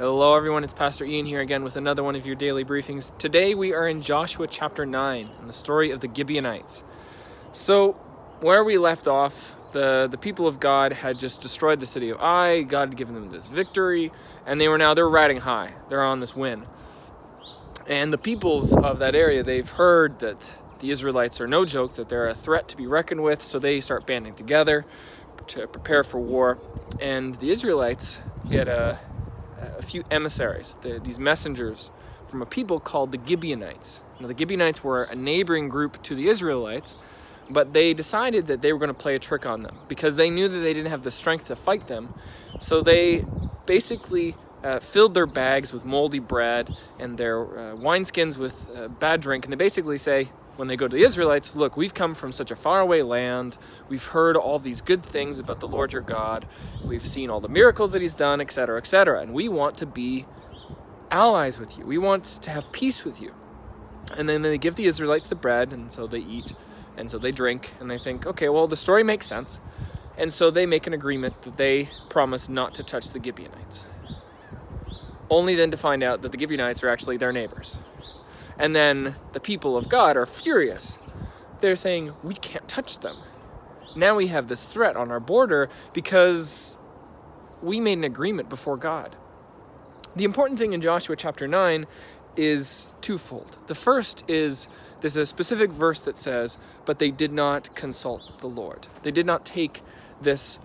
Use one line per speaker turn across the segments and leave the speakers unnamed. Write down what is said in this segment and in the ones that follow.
Hello everyone, it's Pastor Ian here again with another one of your daily briefings. Today we are in Joshua chapter 9, and the story of the Gibeonites. So, where we left off, the people of God had just destroyed the city of Ai. God had given them this victory, and they're riding high. They're on this win. And the peoples of that area, they've heard that the Israelites are no joke, that they're a threat to be reckoned with, so they start banding together to prepare for war. And the Israelites get a few emissaries, these messengers from a people called the Gibeonites. Now, the Gibeonites were a neighboring group to the Israelites, but they decided that they were going to play a trick on them because they knew that they didn't have the strength to fight them. So they basically filled their bags with moldy bread and their wineskins with bad drink, and they basically say, when they go to the Israelites, look, we've come from such a faraway land. We've heard all these good things about the Lord your God. We've seen all the miracles that he's done, etc., etc. And we want to be allies with you. We want to have peace with you. And then they give the Israelites the bread, and so they eat, and so they drink, and they think, okay, well, the story makes sense. And so they make an agreement that they promise not to touch the Gibeonites. Only then to find out that the Gibeonites are actually their neighbors. And then the people of God are furious. They're saying, we can't touch them. Now we have this threat on our border because we made an agreement before God. The important thing in Joshua chapter 9 is twofold. The first is there's a specific verse that says, but they did not consult the Lord. They did not take this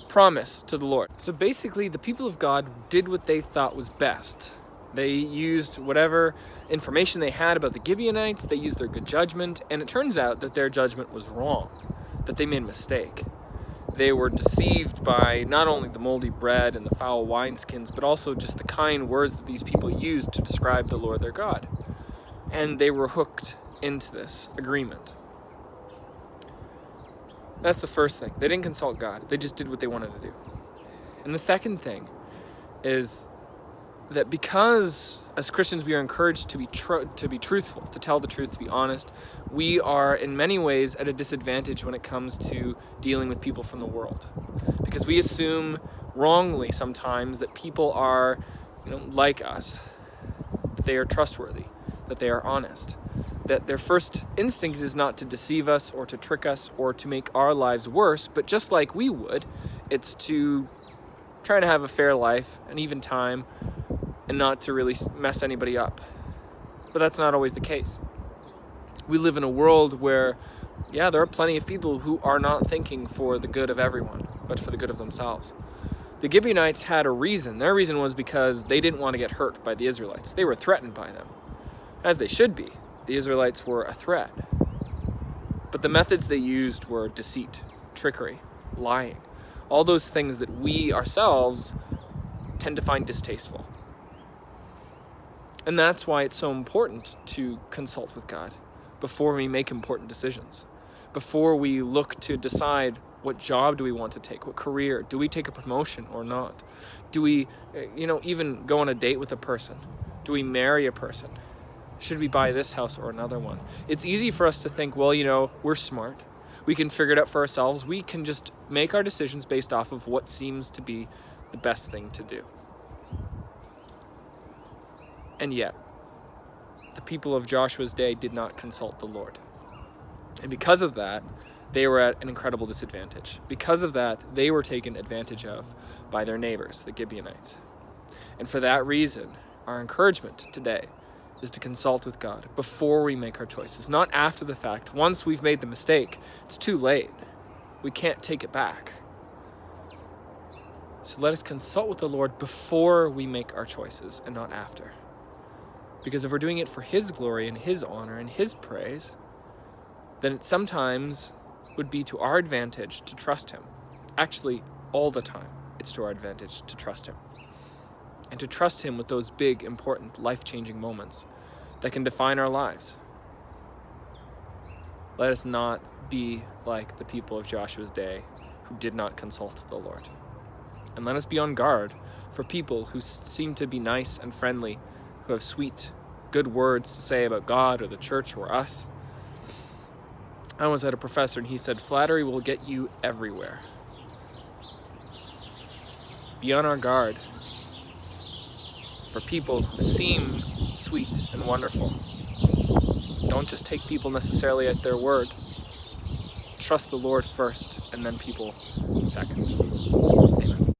promise to the Lord. So basically, the people of God did what they thought was best. They used whatever information they had about the Gibeonites, they used their good judgment, and it turns out that their judgment was wrong, that they made a mistake. They were deceived by not only the moldy bread and the foul wineskins, but also just the kind words that these people used to describe the Lord their God. And they were hooked into this agreement. That's the first thing. They didn't consult God. They just did what they wanted to do. And the second thing is that because as Christians we are encouraged to be truthful, to tell the truth, to be honest, we are in many ways at a disadvantage when it comes to dealing with people from the world. Because we assume wrongly sometimes that people are, like us, that they are trustworthy, that they are honest, that their first instinct is not to deceive us or to trick us or to make our lives worse, but just like we would, it's to try to have a fair life, an even time, and not to really mess anybody up. But that's not always the case. We live in a world where, there are plenty of people who are not thinking for the good of everyone, but for the good of themselves. The Gibeonites had a reason. Their reason was because they didn't want to get hurt by the Israelites. They were threatened by them, as they should be. The Israelites were a threat. But the methods they used were deceit, trickery, lying, all those things that we ourselves tend to find distasteful. And that's why it's so important to consult with God before we make important decisions, before we look to decide what job do we want to take, what career, do we take a promotion or not? Do we, even go on a date with a person? Do we marry a person? Should we buy this house or another one? It's easy for us to think, we're smart. We can figure it out for ourselves. We can just make our decisions based off of what seems to be the best thing to do. And yet, the people of Joshua's day did not consult the Lord. And because of that, they were at an incredible disadvantage. Because of that, they were taken advantage of by their neighbors, the Gibeonites. And for that reason, our encouragement today is to consult with God before we make our choices, not after the fact. Once we've made the mistake, it's too late. We can't take it back. So let us consult with the Lord before we make our choices and not after. Because if we're doing it for His glory and His honor and His praise, then it sometimes would be to our advantage to trust Him. Actually, all the time, it's to our advantage to trust Him. And to trust Him with those big, important, life-changing moments that can define our lives. Let us not be like the people of Joshua's day who did not consult the Lord. And let us be on guard for people who seem to be nice and friendly, who have sweet, good words to say about God or the church or us. I once had a professor and he said, flattery will get you everywhere. Be on our guard. for people who seem sweet and wonderful. Don't just take people necessarily at their word. Trust the Lord first, and then people second. Amen.